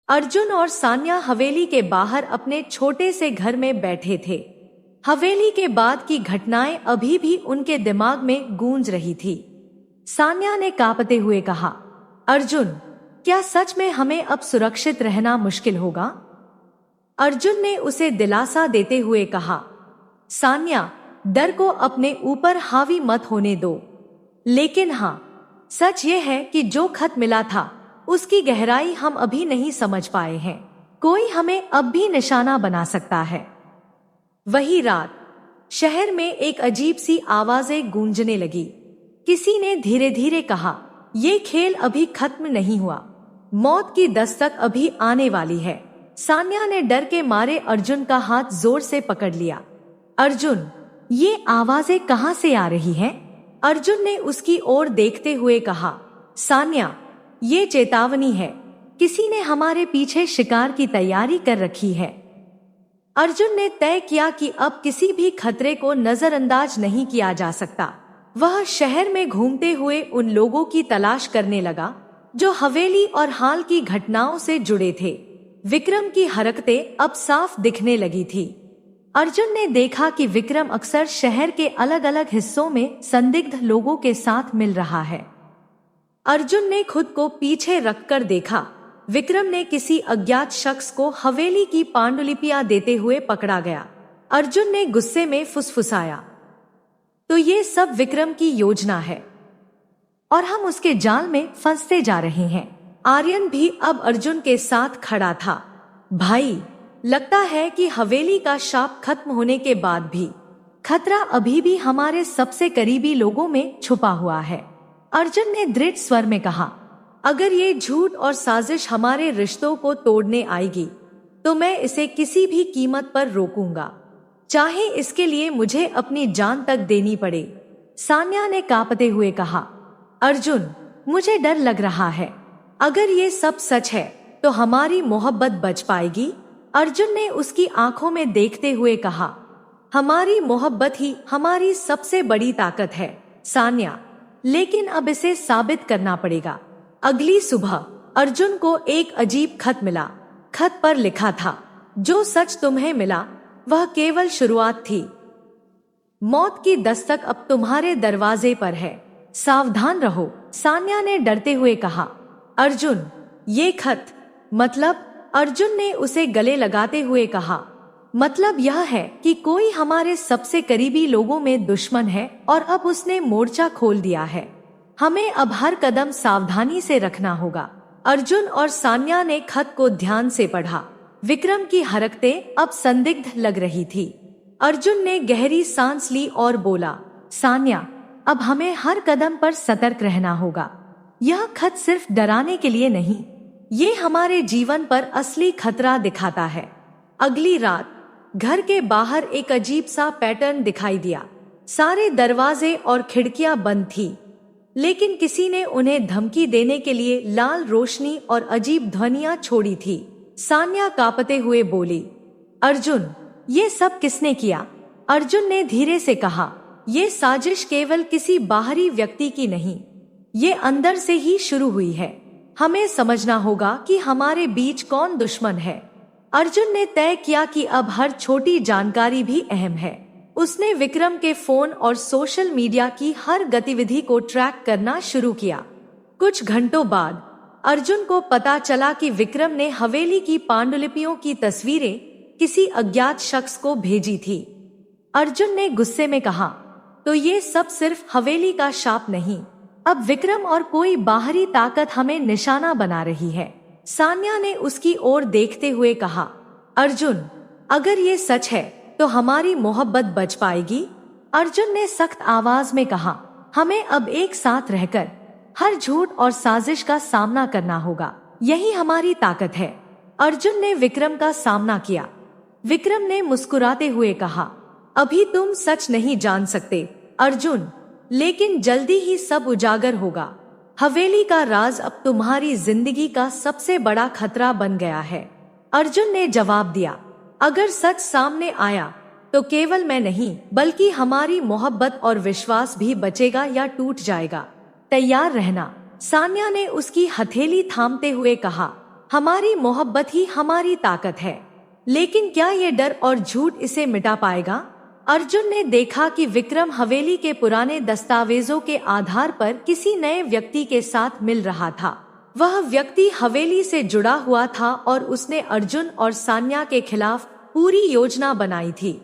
अर्जुन और सान्या हवेली के बाहर अपने छोटे से घर में बैठे थे। हवेली के बाद की घटनाएं अभी भी उनके दिमाग में गूंज रही थी। सान्या ने कांपते हुए कहा, अर्जुन, क्या सच में हमें अब सुरक्षित रहना मुश्किल होगा? अर्जुन ने उसे दिलासा देते हुए कहा, सान्या, डर को अपने ऊपर हावी मत होने दो। लेकिन हाँ, सच ये है कि जो खत मिला था उसकी गहराई हम अभी नहीं समझ पाए हैं। कोई हमें अब भी निशाना बना सकता है। वही रात शहर में एक अजीब सी आवाजें गूंजने लगी। किसी ने धीरे धीरे कहा, ये खेल अभी खत्म नहीं हुआ, मौत की दस्तक अभी आने वाली है। सान्या ने डर के मारे अर्जुन का हाथ जोर से पकड़ लिया। अर्जुन, ये आवाजें कहाँ से आ रही हैं? अर्जुन ने उसकी ओर देखते हुए कहा, सान्या, ये चेतावनी है। किसी ने हमारे पीछे शिकार की तैयारी कर रखी है। अर्जुन ने तय किया कि अब किसी भी खतरे को नजरअंदाज नहीं किया जा सकता। वह शहर में घूमते हुए उन लोगों की तलाश करने लगा जो हवेली और हाल की घटनाओं से जुड़े थे। विक्रम की हरकतें अब साफ दिखने लगी थी। अर्जुन ने देखा कि विक्रम अक्सर शहर के अलग अलग हिस्सों में संदिग्ध लोगों के साथ मिल रहा है। अर्जुन ने खुद को पीछे रखकर देखा। विक्रम ने किसी अज्ञात शख्स को हवेली की पांडुलिपियां देते हुए पकड़ा गया। अर्जुन ने गुस्से में फुसफुसाया, तो ये सब विक्रम की योजना है और हम उसके जाल में फंसते जा रहे हैं। आर्यन भी अब अर्जुन के साथ खड़ा था। भाई, लगता है कि हवेली का शाप खत्म होने के बाद भी खतरा अभी भी हमारे सबसे करीबी लोगों में छुपा हुआ है। अर्जुन ने दृढ़ स्वर में कहा, अगर ये झूठ और साजिश हमारे रिश्तों को तोड़ने आएगी तो मैं इसे किसी भी कीमत पर रोकूंगा, चाहे इसके लिए मुझे अपनी जान तक देनी पड़े। सान्या ने कांपते हुए कहा, अर्जुन, मुझे डर लग रहा है। अगर ये सब सच है तो हमारी मोहब्बत बच पाएगी? अर्जुन ने उसकी आंखों में देखते हुए कहा, हमारी मोहब्बत ही हमारी सबसे बड़ी ताकत है सान्या, लेकिन अब इसे साबित करना पड़ेगा। अगली सुबह अर्जुन को एक अजीब खत मिला। खत पर लिखा था, जो सच तुम्हें मिला वह केवल शुरुआत थी। मौत की दस्तक अब तुम्हारे दरवाजे पर है, सावधान रहो। सान्या ने डरते हुए कहा, अर्जुन, ये खत मतलब? अर्जुन ने उसे गले लगाते हुए कहा, मतलब यह है कि कोई हमारे सबसे करीबी लोगों में दुश्मन है और अब उसने मोर्चा खोल दिया है। हमें अब हर कदम सावधानी से रखना होगा। अर्जुन और सान्या ने खत को ध्यान से पढ़ा। विक्रम की हरकतें अब संदिग्ध लग रही थी। अर्जुन ने गहरी सांस ली और बोला, सान्या, अब हमें हर कदम पर सतर्क रहना होगा। यह खत सिर्फ डराने के लिए नहीं, ये हमारे जीवन पर असली खतरा दिखाता है। अगली रात घर के बाहर एक अजीब सा पैटर्न दिखाई दिया। सारे दरवाजे और खिड़कियां बंद थी, लेकिन किसी ने उन्हें धमकी देने के लिए लाल रोशनी और अजीब ध्वनियां छोड़ी थी। सान्या कांपते हुए बोली, अर्जुन, ये सब किसने किया? अर्जुन ने धीरे से कहा, ये साजिश केवल किसी बाहरी व्यक्ति की नहीं, ये अंदर से ही शुरू हुई है। हमें समझना होगा कि हमारे बीच कौन दुश्मन है। अर्जुन ने तय किया कि अब हर छोटी जानकारी भी अहम है। उसने विक्रम के फोन और सोशल मीडिया की हर गतिविधि को ट्रैक करना शुरू किया। कुछ घंटों बाद अर्जुन को पता चला कि विक्रम ने हवेली की पांडुलिपियों की तस्वीरें किसी अज्ञात शख्स को भेजी थी। अर्जुन ने गुस्से में कहा, तो ये सब सिर्फ हवेली का शाप नहीं, अब विक्रम और कोई बाहरी ताकत हमें निशाना बना रही है। सान्या ने उसकी ओर देखते हुए कहा, अर्जुन, अगर ये सच है तो हमारी मोहब्बत बच पाएगी? अर्जुन ने सख्त आवाज में कहा, हमें अब एक साथ रहकर हर झूठ और साजिश का सामना करना होगा, यही हमारी ताकत है। अर्जुन ने विक्रम का सामना किया। विक्रम ने मुस्कुराते हुए कहा, अभी तुम सच नहीं जान सकते अर्जुन, लेकिन जल्दी ही सब उजागर होगा। हवेली का राज अब तुम्हारी जिंदगी का सबसे बड़ा खतरा बन गया है। अर्जुन ने जवाब दिया, अगर सच सामने आया तो केवल मैं नहीं बल्कि हमारी मोहब्बत और विश्वास भी बचेगा या टूट जाएगा। तैयार रहना। सान्या ने उसकी हथेली थामते हुए कहा, हमारी मोहब्बत ही हमारी ताकत है। लेकिन क्या ये डर और झूठ इसे मिटा पाएगा? अर्जुन ने देखा कि विक्रम हवेली के पुराने दस्तावेजों के आधार पर किसी नए व्यक्ति के साथ मिल रहा था। वह व्यक्ति हवेली से जुड़ा हुआ था और उसने अर्जुन और सान्या के खिलाफ पूरी योजना बनाई थी।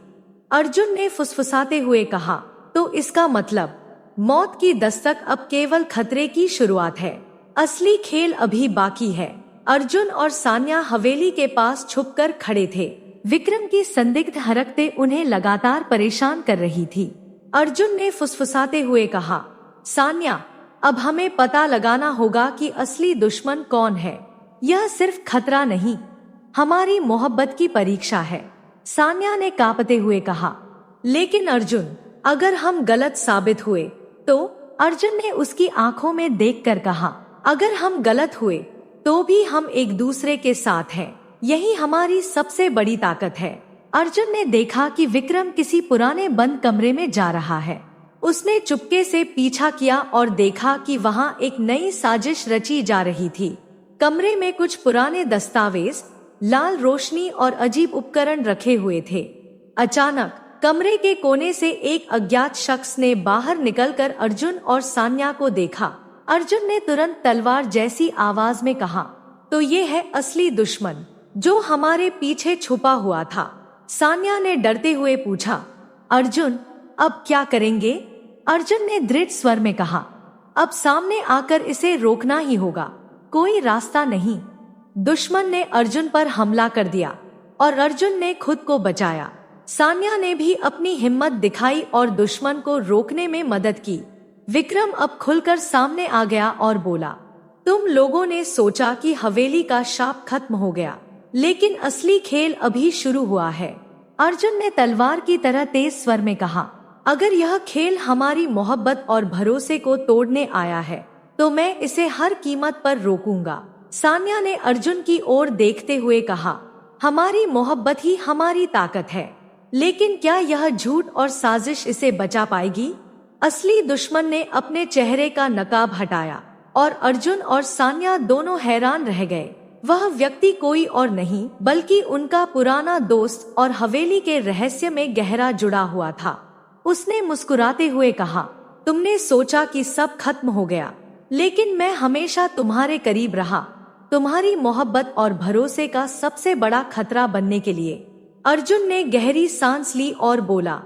अर्जुन ने फुसफुसाते हुए कहा, तो इसका मतलब मौत की दस्तक अब केवल खतरे की शुरुआत है, असली खेल अभी बाकी है। अर्जुन और सान्या हवेली के पास छुपकर खड़े थे। विक्रम की संदिग्ध हरकतें उन्हें लगातार परेशान कर रही थी। अर्जुन ने फुसफुसाते हुए कहा, सान्या, अब हमें पता लगाना होगा कि असली दुश्मन कौन है। यह सिर्फ खतरा नहीं, हमारी मोहब्बत की परीक्षा है। सान्या ने कांपते हुए कहा, लेकिन अर्जुन, अगर हम गलत साबित हुए तो? अर्जुन ने उसकी आंखों में देखकर कहा, अगर हम गलत हुए तो भी हम एक दूसरे के साथ हैं। यही हमारी सबसे बड़ी ताकत है। अर्जुन ने देखा कि विक्रम किसी पुराने बंद कमरे में जा रहा है। उसने चुपके से पीछा किया और देखा कि वहां एक नई साजिश रची जा रही थी। कमरे में कुछ पुराने दस्तावेज, लाल रोशनी और अजीब उपकरण रखे हुए थे। अचानक कमरे के कोने से एक अज्ञात शख्स ने बाहर निकलकर अर्जुन और सान्या को देखा। अर्जुन ने तुरंत तलवार जैसी आवाज में कहा, तो ये है असली दुश्मन जो हमारे पीछे छुपा हुआ था। सान्या ने डरते हुए पूछा, अर्जुन, अब क्या करेंगे? अर्जुन ने दृढ़ स्वर में कहा, अब सामने आकर इसे रोकना ही होगा, कोई रास्ता नहीं। दुश्मन ने अर्जुन पर हमला कर दिया और अर्जुन ने खुद को बचाया। सान्या ने भी अपनी हिम्मत दिखाई और दुश्मन को रोकने में मदद की। विक्रम अब खुलकर सामने आ गया और बोला, तुम लोगों ने सोचा कि हवेली का शाप खत्म हो गया, लेकिन असली खेल अभी शुरू हुआ है। अर्जुन ने तलवार की तरह तेज स्वर में कहा, अगर यह खेल हमारी मोहब्बत और भरोसे को तोड़ने आया है तो मैं इसे हर कीमत पर रोकूंगा। सान्या ने अर्जुन की ओर देखते हुए कहा, हमारी मोहब्बत ही हमारी ताकत है, लेकिन क्या यह झूठ और साजिश इसे बचा पाएगी? असली दुश्मन ने अपने चेहरे का नकाब हटाया और अर्जुन और सान्या दोनों हैरान रह गए। वह व्यक्ति कोई और नहीं बल्कि उनका पुराना दोस्त और हवेली के रहस्य में गहरा जुड़ा हुआ था। उसने मुस्कुराते हुए कहा, तुमने सोचा कि सब खत्म हो गया, लेकिन मैं हमेशा तुम्हारे करीब रहा, तुम्हारी मोहब्बत और भरोसे का सबसे बड़ा खतरा बनने के लिए। अर्जुन ने गहरी सांस ली और बोला,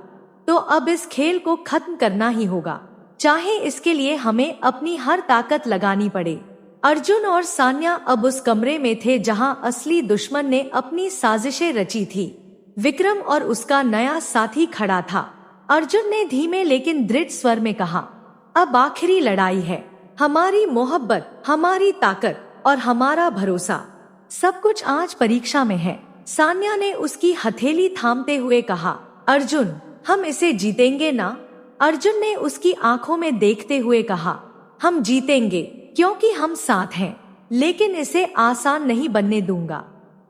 तो अब इस खेल को खत्म करना ही होगा, चाहे इसके लिए हमें अपनी हर ताकत लगानी पड़े। अर्जुन और सान्या अब उस कमरे में थे जहां असली दुश्मन ने अपनी साजिशें रची थी। विक्रम और उसका नया साथी खड़ा था। अर्जुन ने धीमे लेकिन दृढ़ स्वर में कहा, अब आखिरी लड़ाई है, हमारी मोहब्बत, हमारी ताकत और हमारा भरोसा, सब कुछ आज परीक्षा में है। सान्या ने उसकी हथेली थामते हुए कहा, अर्जुन, हम इसे जीतेंगे ना? अर्जुन ने उसकी आंखों में देखते हुए कहा, हम जीतेंगे क्योंकि हम साथ हैं, लेकिन इसे आसान नहीं बनने दूंगा।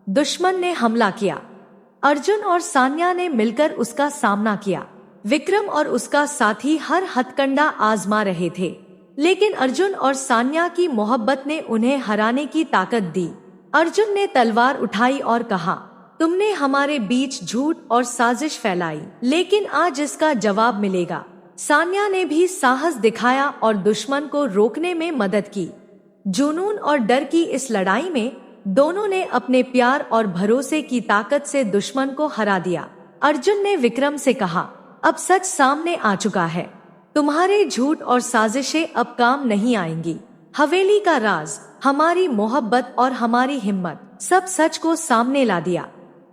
दुश्मन ने हमला किया। अर्जुन और सान्या ने मिलकर उसका सामना किया। विक्रम और उसका साथी हर हथकंडा आजमा रहे थे, लेकिन अर्जुन और सान्या की मोहब्बत ने उन्हें हराने की ताकत दी। अर्जुन ने तलवार उठाई और कहा, तुमने हमारे बीच झूठ और साजिश फैलाई, लेकिन आज इसका जवाब मिलेगा। सान्या ने भी साहस दिखाया और दुश्मन को रोकने में मदद की। जुनून और डर की इस लड़ाई में दोनों ने अपने प्यार और भरोसे की ताकत से दुश्मन को हरा दिया। अर्जुन ने विक्रम से कहा, अब सच सामने आ चुका है, तुम्हारे झूठ और साजिशें अब काम नहीं आएंगी। हवेली का राज, हमारी मोहब्बत और हमारी हिम्मत, सब सच को सामने ला दिया।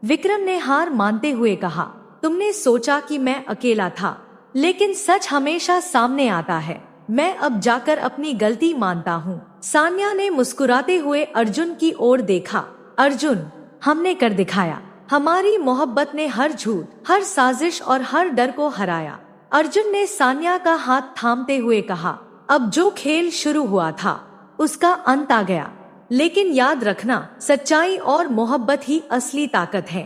विक्रम ने हार मानते हुए कहा, तुमने सोचा कि मैं अकेला था, लेकिन सच हमेशा सामने आता है। मैं अब जाकर अपनी गलती मानता हूँ। सान्या ने मुस्कुराते हुए अर्जुन की ओर देखा। अर्जुन, हमने कर दिखाया, हमारी मोहब्बत ने हर झूठ, हर साजिश और हर डर को हराया। अर्जुन ने सान्या का हाथ थामते हुए कहा, अब जो खेल शुरू हुआ था उसका अंत आ गया, लेकिन याद रखना, सच्चाई और मोहब्बत ही असली ताकत है।